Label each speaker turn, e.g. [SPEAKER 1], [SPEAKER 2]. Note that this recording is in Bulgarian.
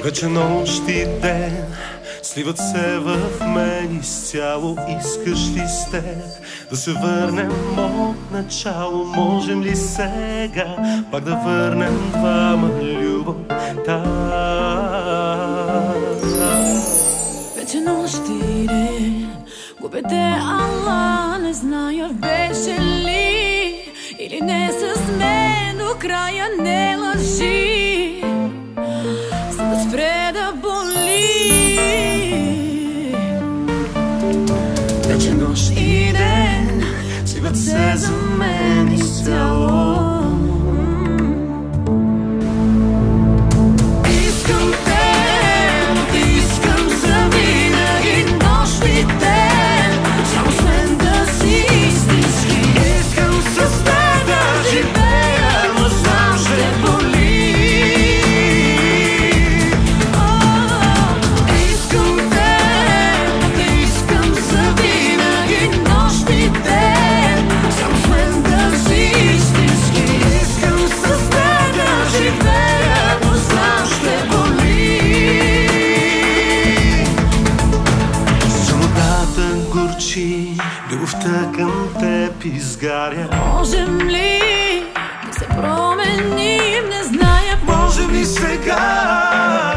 [SPEAKER 1] Вече нощ и ден сливат се в мен изцяло. Искаш ли с теб да се върнем от начало? Можем ли сега пак да върнем двама любовта?
[SPEAKER 2] Вече нощ и ден губя те, ала не зная беше ли или не с мен до края. Не лъжи, за да спре да боли. Вече нощ и ден сливат се за мен изцяло.
[SPEAKER 1] Любовта към теб изгаря.
[SPEAKER 2] Можем ли да се променим? Не зная.
[SPEAKER 1] Можем ли сега